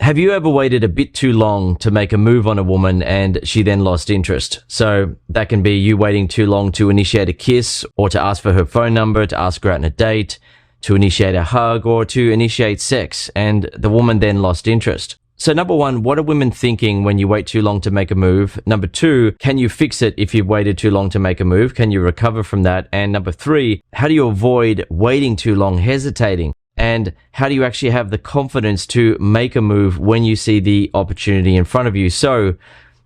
Have you ever waited a bit too long to make a move on a woman and she then lost interest? So that can be you waiting too long to initiate a kiss or to ask for her phone number, to ask her out on a date, to initiate a hug or to initiate sex, and the woman then lost interest. So number one, what are women thinking when you wait too long to make a move? Number two, can you fix it if you've waited too long to make a move? Can you recover from that? And number three, how do you avoid waiting too long, hesitating? And how do you actually have the confidence to make a move when you see the opportunity in front of you, so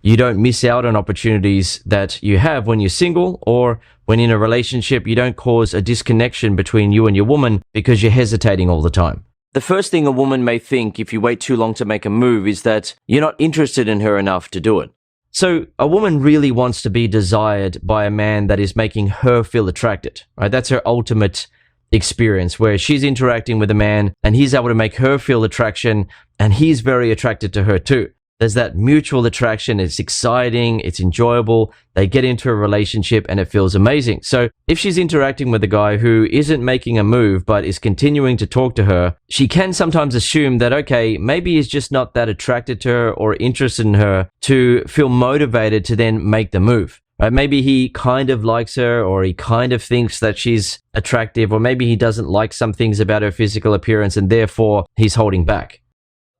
you don't miss out on opportunities that you have when you're single, or when in a relationship you don't cause a disconnection between you and your woman because you're hesitating all the time. The first thing a woman may think if you wait too long to make a move is that you're not interested in her enough to do it. So a woman really wants to be desired by a man that is making her feel attracted, right? That's her ultimate experience, where she's interacting with a man and he's able to make her feel attraction and he's very attracted to her too. There's that mutual attraction. It's exciting. It's enjoyable. They get into a relationship and it feels amazing. So if she's interacting with a guy who isn't making a move but is continuing to talk to her, she can sometimes assume that, okay, maybe he's just not that attracted to her or interested in her to feel motivated to then make the move. Right? Maybe he kind of likes her, or he kind of thinks that she's attractive, or maybe he doesn't like some things about her physical appearance and therefore he's holding back.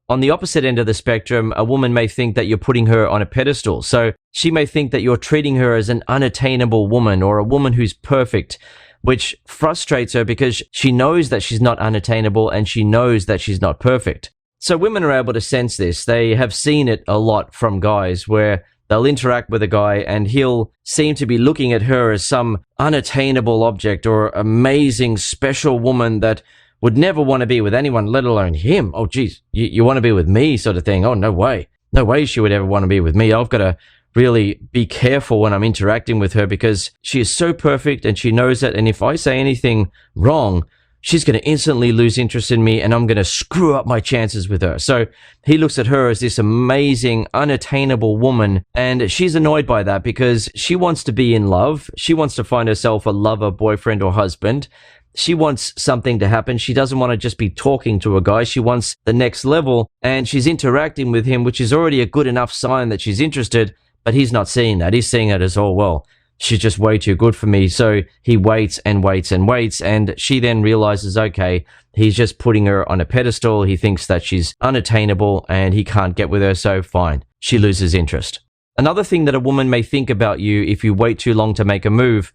On the opposite end of the spectrum, a woman may think that you're putting her on a pedestal. So she may think that you're treating her as an unattainable woman or a woman who's perfect, which frustrates her because she knows that she's not unattainable and she knows that she's not perfect. So women are able to sense this. They have seen it a lot from guys where they'll interact with a guy and he'll seem to be looking at her as some unattainable object or amazing special woman that would never want to be with anyone, let alone him. Oh, geez, you want to be with me, sort of thing. Oh, no way. No way she would ever want to be with me. I've got to really be careful when I'm interacting with her because she is so perfect and she knows that. And if I say anything wrong, she's going to instantly lose interest in me and I'm going to screw up my chances with her. So he looks at her as this amazing, unattainable woman, and she's annoyed by that because she wants to be in love. She wants to find herself a lover, boyfriend, or husband. She wants something to happen. She doesn't want to just be talking to a guy. She wants the next level, and she's interacting with him, which is already a good enough sign that she's interested, but he's not seeing that. He's seeing it as, oh, well, she's just way too good for me. So he waits and waits and waits, and she then realizes, okay, he's just putting her on a pedestal. He thinks that she's unattainable and he can't get with her, so fine. She loses interest. Another thing that a woman may think about you if you wait too long to make a move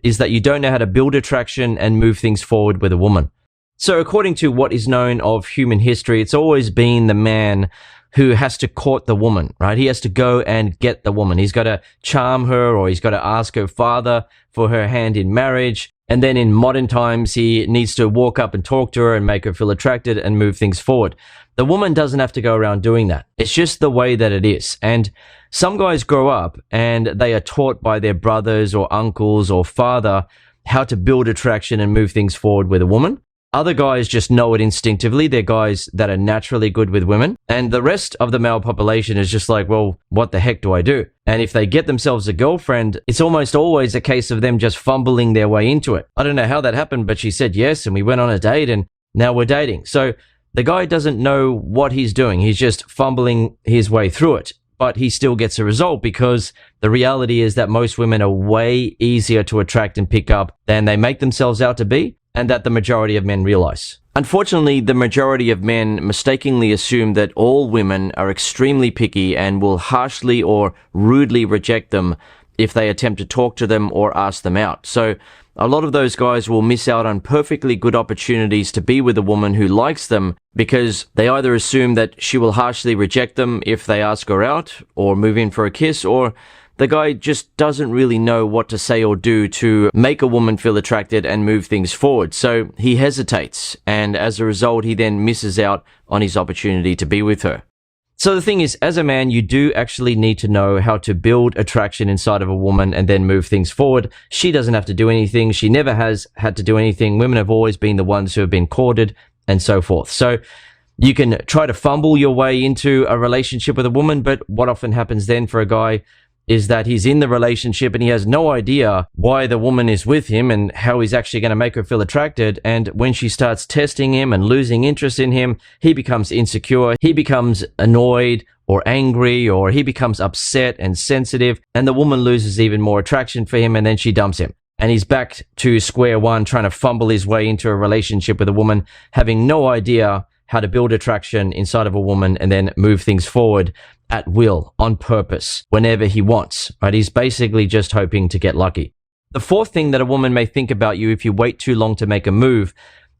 is that you don't know how to build attraction and move things forward with a woman. So according to what is known of human history, it's always been the man who has to court the woman, right? He has to go and get the woman. He's got to charm her, or he's got to ask her father for her hand in marriage. And then in modern times, he needs to walk up and talk to her and make her feel attracted and move things forward. The woman doesn't have to go around doing that. It's just the way that it is. And some guys grow up and they are taught by their brothers or uncles or father how to build attraction and move things forward with a woman. Other guys just know it instinctively. They're guys that are naturally good with women. And the rest of the male population is just like, well, what the heck do I do? And if they get themselves a girlfriend, it's almost always a case of them just fumbling their way into it. I don't know how that happened, but she said yes, and we went on a date, and now we're dating. So the guy doesn't know what he's doing. He's just fumbling his way through it. But he still gets a result because the reality is that most women are way easier to attract and pick up than they make themselves out to be, and that the majority of men realize. Unfortunately, the majority of men mistakenly assume that all women are extremely picky and will harshly or rudely reject them if they attempt to talk to them or ask them out. So a lot of those guys will miss out on perfectly good opportunities to be with a woman who likes them because they either assume that she will harshly reject them if they ask her out or move in for a kiss, or the guy just doesn't really know what to say or do to make a woman feel attracted and move things forward. So he hesitates, and as a result, he then misses out on his opportunity to be with her. So the thing is, as a man, you do actually need to know how to build attraction inside of a woman and then move things forward. She doesn't have to do anything. She never has had to do anything. Women have always been the ones who have been courted and so forth. So you can try to fumble your way into a relationship with a woman, but what often happens then for a guy is that he's in the relationship and he has no idea why the woman is with him and how he's actually going to make her feel attracted. And when she starts testing him and losing interest in him, he becomes insecure, he becomes annoyed or angry, or he becomes upset and sensitive, and the woman loses even more attraction for him, and then she dumps him. And he's back to square one, trying to fumble his way into a relationship with a woman, having no idea how to build attraction inside of a woman and then move things forward at will, on purpose, whenever he wants, right? He's basically just hoping to get lucky. The fourth thing that a woman may think about you if you wait too long to make a move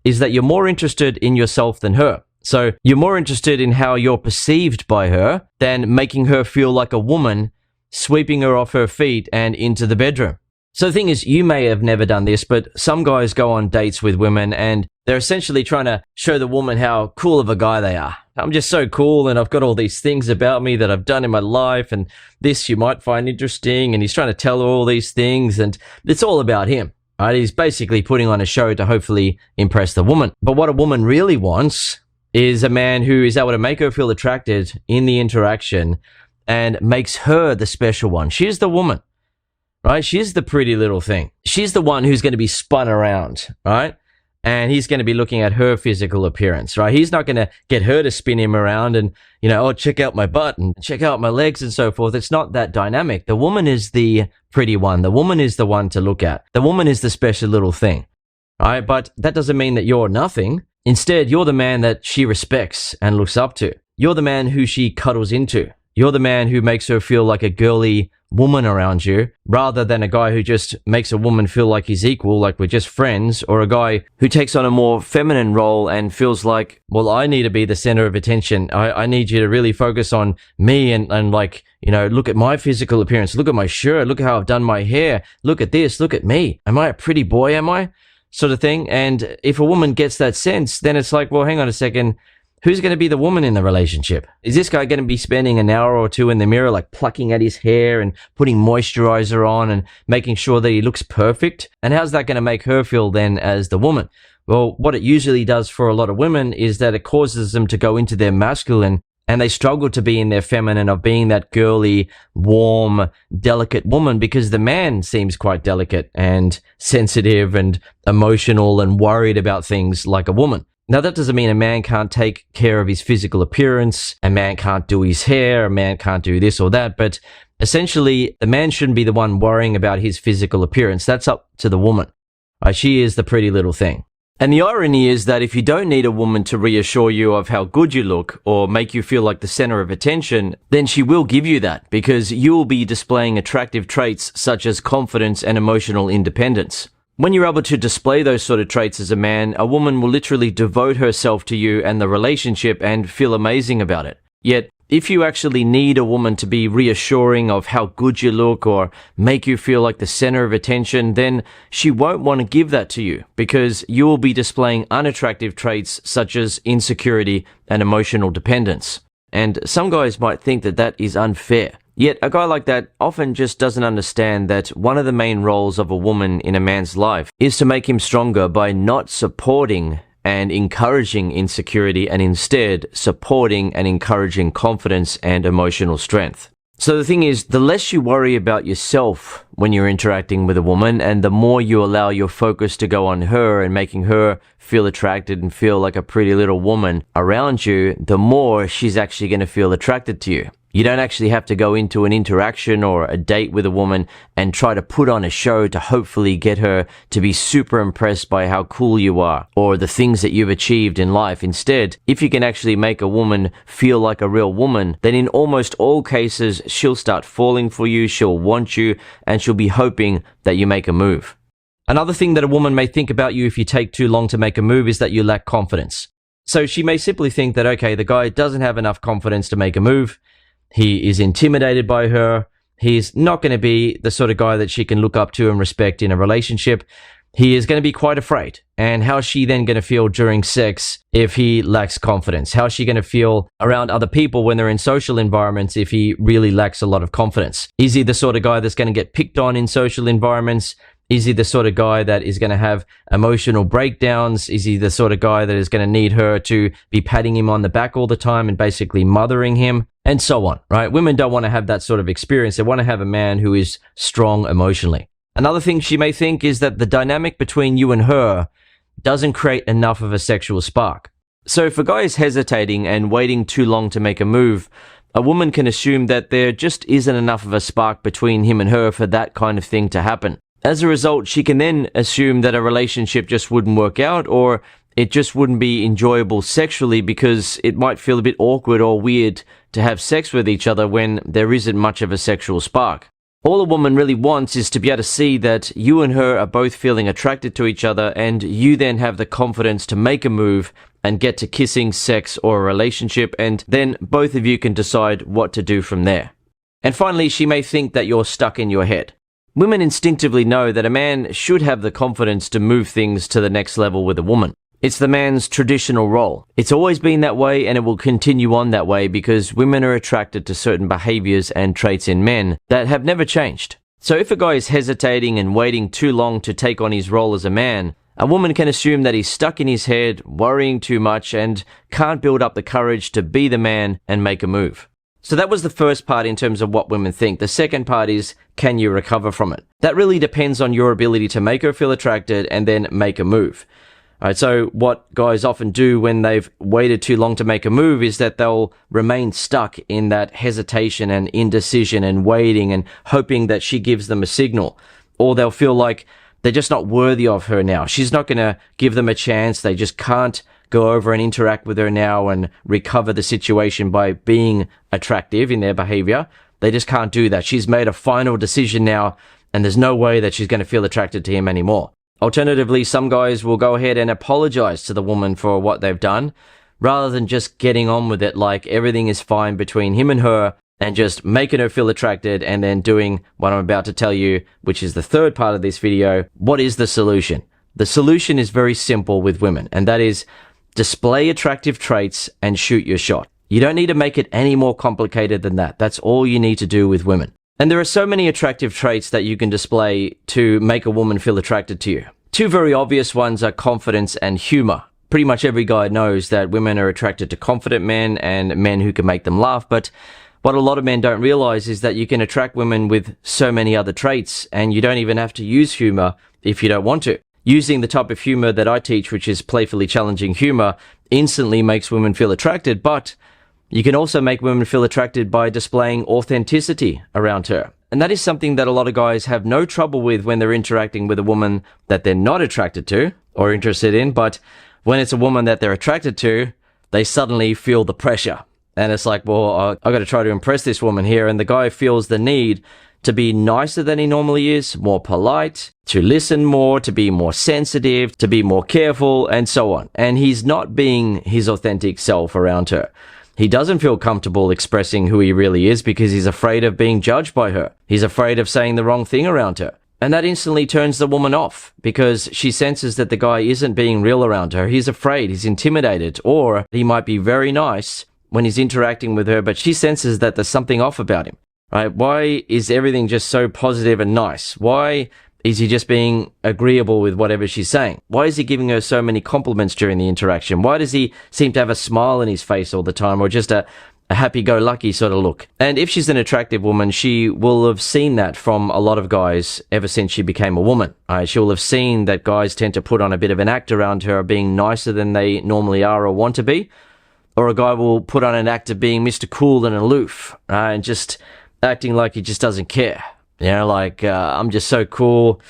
is that you're more interested in yourself than her. So you're more interested in how you're perceived by her than making her feel like a woman, sweeping her off her feet and into the bedroom. So the thing is, you may have never done this, but some guys go on dates with women and they're essentially trying to show the woman how cool of a guy they are. I'm just so cool and I've got all these things about me that I've done in my life and this you might find interesting, and he's trying to tell her all these things and it's all about him, right? He's basically putting on a show to hopefully impress the woman. But what a woman really wants is a man who is able to make her feel attracted in the interaction and makes her the special one. She's the woman, right? She's the pretty little thing. She's the one who's going to be spun around, right? And he's going to be looking at her physical appearance, right? He's not going to get her to spin him around and, oh, check out my butt and check out my legs and so forth. It's not that dynamic. The woman is the pretty one. The woman is the one to look at. The woman is the special little thing, right? But that doesn't mean that you're nothing. Instead, you're the man that she respects and looks up to. You're the man who she cuddles into. You're the man who makes her feel like a girly woman around you, rather than a guy who just makes a woman feel like he's equal, like we're just friends, or a guy who takes on a more feminine role and feels like, well, I need to be the center of attention. I need you to really focus on me and like, look at my physical appearance. Look at my shirt. Look at how I've done my hair. Look at this. Look at me. Am I a pretty boy? Am I? Sort of thing. And if a woman gets that sense, then it's like, well, hang on a second. Who's going to be the woman in the relationship? Is this guy going to be spending an hour or two in the mirror, like plucking at his hair and putting moisturizer on and making sure that he looks perfect? And how's that going to make her feel then as the woman? Well, what it usually does for a lot of women is that it causes them to go into their masculine and they struggle to be in their feminine of being that girly, warm, delicate woman, because the man seems quite delicate and sensitive and emotional and worried about things like a woman. Now, that doesn't mean a man can't take care of his physical appearance, a man can't do his hair, a man can't do this or that, but essentially, the man shouldn't be the one worrying about his physical appearance. That's up to the woman. She is the pretty little thing. And the irony is that if you don't need a woman to reassure you of how good you look or make you feel like the center of attention, then she will give you that, because you will be displaying attractive traits such as confidence and emotional independence. When you're able to display those sort of traits as a man, a woman will literally devote herself to you and the relationship and feel amazing about it. Yet, if you actually need a woman to be reassuring of how good you look or make you feel like the center of attention, then she won't want to give that to you, because you will be displaying unattractive traits such as insecurity and emotional dependence. And some guys might think that that is unfair. Yet a guy like that often just doesn't understand that one of the main roles of a woman in a man's life is to make him stronger by not supporting and encouraging insecurity, and instead supporting and encouraging confidence and emotional strength. So the thing is, the less you worry about yourself when you're interacting with a woman, and the more you allow your focus to go on her and making her feel attracted and feel like a pretty little woman around you, the more she's actually going to feel attracted to you. You don't actually have to go into an interaction or a date with a woman and try to put on a show to hopefully get her to be super impressed by how cool you are or the things that you've achieved in life. Instead, if you can actually make a woman feel like a real woman, then in almost all cases, she'll start falling for you, she'll want you, and she'll be hoping that you make a move. Another thing that a woman may think about you if you take too long to make a move is that you lack confidence. So she may simply think that, okay, the guy doesn't have enough confidence to make a move. He is intimidated by her. He's not going to be the sort of guy that she can look up to and respect in a relationship. He is going to be quite afraid. And how is she then going to feel during sex if he lacks confidence? How is she going to feel around other people when they're in social environments if he really lacks a lot of confidence? Is he the sort of guy that's going to get picked on in social environments? Is he the sort of guy that is going to have emotional breakdowns? Is he the sort of guy that is going to need her to be patting him on the back all the time and basically mothering him? and so on, right? Women don't want to have that sort of experience. They want to have a man who is strong emotionally. Another thing she may think is that the dynamic between you and her doesn't create enough of a sexual spark. So if a guy is hesitating and waiting too long to make a move, a woman can assume that there just isn't enough of a spark between him and her for that kind of thing to happen. As a result, she can then assume that a relationship just wouldn't work out, or it just wouldn't be enjoyable sexually because it might feel a bit awkward or weird to have sex with each other when there isn't much of a sexual spark. All a woman really wants is to be able to see that you and her are both feeling attracted to each other, and you then have the confidence to make a move and get to kissing, sex, or a relationship, and then both of you can decide what to do from there. And finally, she may think that you're stuck in your head. Women instinctively know that a man should have the confidence to move things to the next level with a woman. It's the man's traditional role. It's always been that way, and it will continue on that way because women are attracted to certain behaviors and traits in men that have never changed. So if a guy is hesitating and waiting too long to take on his role as a man, a woman can assume that he's stuck in his head, worrying too much, and can't build up the courage to be the man and make a move. So that was the first part in terms of what women think. The second part is, can you recover from it? That really depends on your ability to make her feel attracted and then make a move. Alright, so what guys often do when they've waited too long to make a move is that they'll remain stuck in that hesitation and indecision and waiting and hoping that she gives them a signal. Or they'll feel like they're just not worthy of her now. She's not going to give them a chance. They just can't go over and interact with her now and recover the situation by being attractive in their behavior. They just can't do that. She's made a final decision now, and there's no way that she's going to feel attracted to him anymore. Alternatively, some guys will go ahead and apologize to the woman for what they've done, rather than just getting on with it like everything is fine between him and her, and just making her feel attracted and then doing what I'm about to tell you, which is the third part of this video. What is the solution? The solution is very simple with women, and that is display attractive traits and shoot your shot. You don't need to make it any more complicated than that. That's all you need to do with women. And there are so many attractive traits that you can display to make a woman feel attracted to you. Two very obvious ones are confidence and humor. Pretty much every guy knows that women are attracted to confident men and men who can make them laugh, but what a lot of men don't realize is that you can attract women with so many other traits, and you don't even have to use humor if you don't want to. Using the type of humor that I teach, which is playfully challenging humor, instantly makes women feel attracted, but you can also make women feel attracted by displaying authenticity around her. And that is something that a lot of guys have no trouble with when they're interacting with a woman that they're not attracted to or interested in, but when it's a woman that they're attracted to, they suddenly feel the pressure. And it's like, well, I got to try to impress this woman here, and the guy feels the need to be nicer than he normally is, more polite, to listen more, to be more sensitive, to be more careful, and so on. And he's not being his authentic self around her. He doesn't feel comfortable expressing who he really is because he's afraid of being judged by her. He's afraid of saying the wrong thing around her. And that instantly turns the woman off because she senses that the guy isn't being real around her. He's afraid, he's intimidated, or he might be very nice when he's interacting with her, but she senses that there's something off about him. Right? Why is everything just so positive and nice? Why is he just being agreeable with whatever she's saying? Why is he giving her so many compliments during the interaction? Why does he seem to have a smile in his face all the time, or just a happy-go-lucky sort of look? And if she's an attractive woman, she will have seen that from a lot of guys ever since she became a woman. She will have seen that guys tend to put on a bit of an act around her, being nicer than they normally are or want to be. Or a guy will put on an act of being Mr. Cool and aloof, and just acting like he just doesn't care. You know, like, I'm just so cool,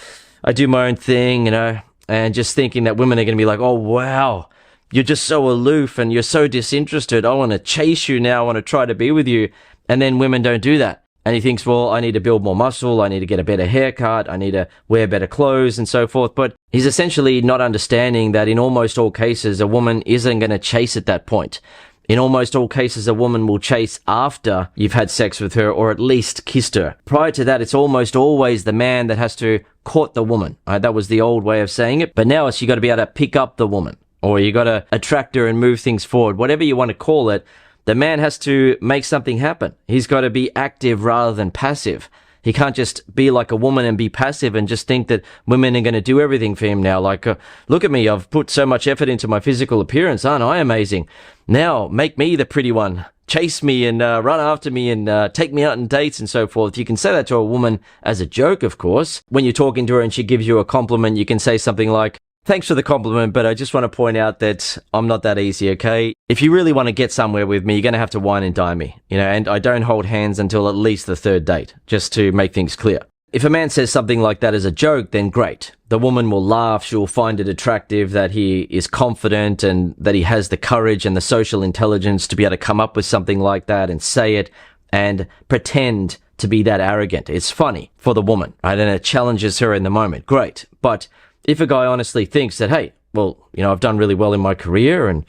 I do my own thing, you know, and just thinking that women are going to be like, oh, wow, you're just so aloof and you're so disinterested. I want to chase you now. I want to try to be with you. And then women don't do that. And he thinks, well, I need to build more muscle. I need to get a better haircut. I need to wear better clothes and so forth. But he's essentially not understanding that in almost all cases, a woman isn't going to chase at that point. In almost all cases, a woman will chase after you've had sex with her or at least kissed her. Prior to that, it's almost always the man that has to court the woman. That was the old way of saying it. But now it's you got to be able to pick up the woman, or you got to attract her and move things forward. Whatever you want to call it, the man has to make something happen. He's got to be active rather than passive. He can't just be like a woman and be passive and just think that women are going to do everything for him now. Like, look at me, I've put so much effort into my physical appearance. Aren't I amazing? Now, make me the pretty one. Chase me and run after me and take me out on dates and so forth. You can say that to a woman as a joke, of course. When you're talking to her and she gives you a compliment, you can say something like, thanks for the compliment, but I just want to point out that I'm not that easy, okay? If you really want to get somewhere with me, you're going to have to wine and dine me, and I don't hold hands until at least the third date, just to make things clear. If a man says something like that as a joke, then great. The woman will laugh, she'll find it attractive that he is confident and that he has the courage and the social intelligence to be able to come up with something like that and say it and pretend to be that arrogant. It's funny for the woman, right? And it challenges her in the moment. Great. But if a guy honestly thinks that, hey, well, I've done really well in my career and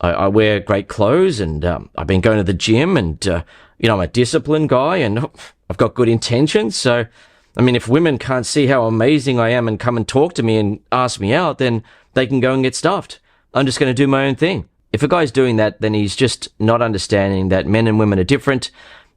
I wear great clothes and I've been going to the gym and, I'm a disciplined guy and I've got good intentions. So, if women can't see how amazing I am and come and talk to me and ask me out, then they can go and get stuffed. I'm just going to do my own thing. If a guy's doing that, then he's just not understanding that men and women are different.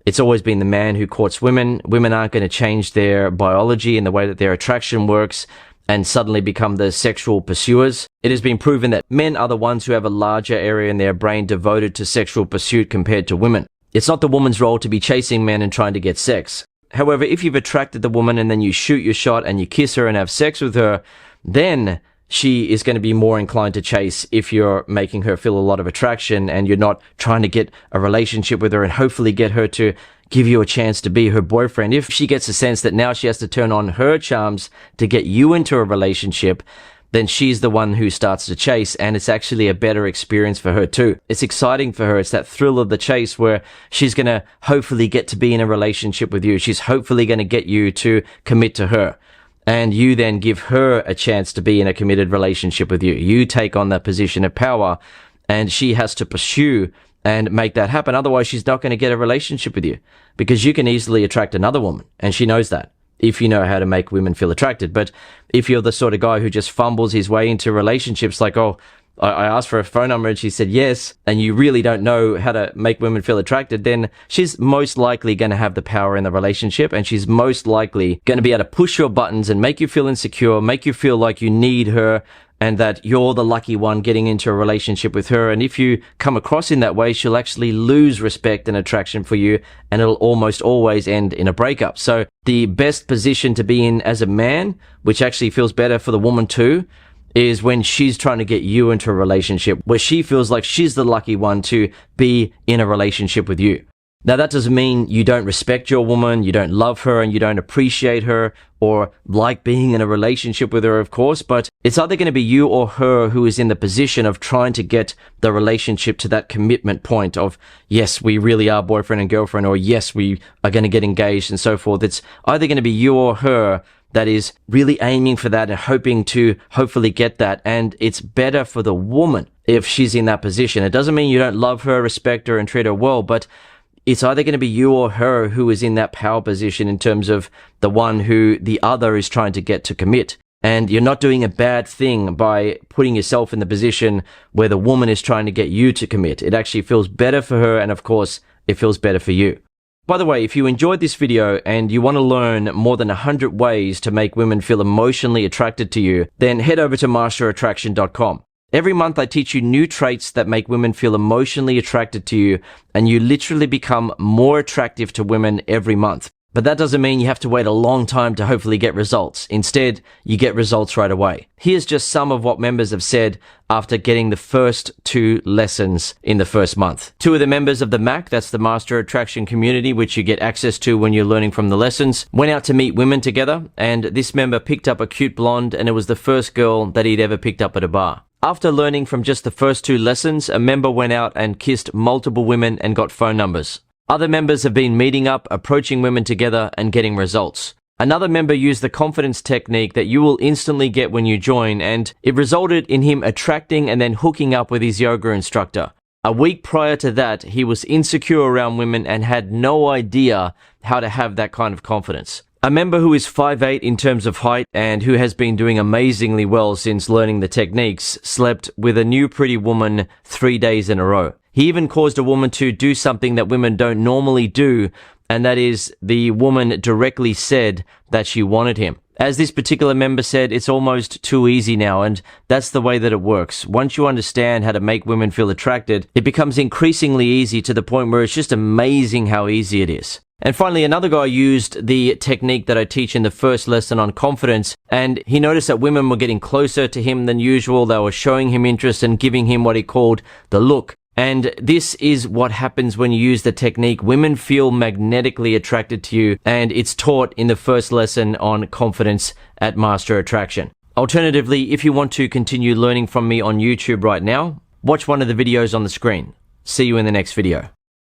It's always been the man who courts women. Women aren't going to change their biology and the way that their attraction works and suddenly become the sexual pursuers. It has been proven that men are the ones who have a larger area in their brain devoted to sexual pursuit compared to women. It's not the woman's role to be chasing men and trying to get sex. However, if you've attracted the woman and then you shoot your shot and you kiss her and have sex with her, then she is going to be more inclined to chase if you're making her feel a lot of attraction and you're not trying to get a relationship with her and hopefully get her to give you a chance to be her boyfriend. If she gets a sense that now she has to turn on her charms to get you into a relationship, then she's the one who starts to chase, and it's actually a better experience for her too. It's exciting for her. It's that thrill of the chase where she's going to hopefully get to be in a relationship with you. She's hopefully going to get you to commit to her. And you then give her a chance to be in a committed relationship with you. You take on that position of power, and she has to pursue and make that happen. Otherwise, she's not going to get a relationship with you because you can easily attract another woman, and she knows that, if you know how to make women feel attracted. But if you're the sort of guy who just fumbles his way into relationships like, oh, I asked for a phone number and she said yes, and you really don't know how to make women feel attracted, then she's most likely going to have the power in the relationship, and she's most likely going to be able to push your buttons and make you feel insecure, make you feel like you need her and that you're the lucky one getting into a relationship with her. And if you come across in that way, she'll actually lose respect and attraction for you, and it'll almost always end in a breakup. So the best position to be in as a man, which actually feels better for the woman too, is when she's trying to get you into a relationship where she feels like she's the lucky one to be in a relationship with you. Now, that doesn't mean you don't respect your woman, you don't love her, and you don't appreciate her or like being in a relationship with her, of course, but it's either going to be you or her who is in the position of trying to get the relationship to that commitment point of, yes, we really are boyfriend and girlfriend, or yes, we are going to get engaged and so forth. It's either going to be you or her that is really aiming for that and hoping to hopefully get that. And it's better for the woman if she's in that position. It doesn't mean you don't love her, respect her, and treat her well, but it's either going to be you or her who is in that power position in terms of the one who the other is trying to get to commit. And you're not doing a bad thing by putting yourself in the position where the woman is trying to get you to commit. It actually feels better for her, and of course, it feels better for you. By the way, if you enjoyed this video and you want to learn more than 100 ways to make women feel emotionally attracted to you, then head over to masterattraction.com. Every month I teach you new traits that make women feel emotionally attracted to you, and you literally become more attractive to women every month. But that doesn't mean you have to wait a long time to hopefully get results. Instead, you get results right away. Here's just some of what members have said after getting the first 2 lessons in the first month. 2 of the members of the MAC, that's the Master Attraction community, which you get access to when you're learning from the lessons, went out to meet women together, and this member picked up a cute blonde, and it was the first girl that he'd ever picked up at a bar. After learning from just the first 2 lessons, a member went out and kissed multiple women and got phone numbers. Other members have been meeting up, approaching women together, and getting results. Another member used the confidence technique that you will instantly get when you join, and it resulted in him attracting and then hooking up with his yoga instructor. A week prior to that, he was insecure around women and had no idea how to have that kind of confidence. A member who is 5'8" in terms of height and who has been doing amazingly well since learning the techniques slept with a new pretty woman 3 days in a row. He even caused a woman to do something that women don't normally do and that is the woman directly said that she wanted him. As this particular member said, it's almost too easy now, and that's the way that it works. Once you understand how to make women feel attracted, it becomes increasingly easy to the point where it's just amazing how easy it is. And finally, another guy used the technique that I teach in the first lesson on confidence, and he noticed that women were getting closer to him than usual. They were showing him interest and giving him what he called the look. And this is what happens when you use the technique. Women feel magnetically attracted to you, and it's taught in the first lesson on confidence at Master Attraction. Alternatively, if you want to continue learning from me on YouTube right now, watch one of the videos on the screen. See you in the next video.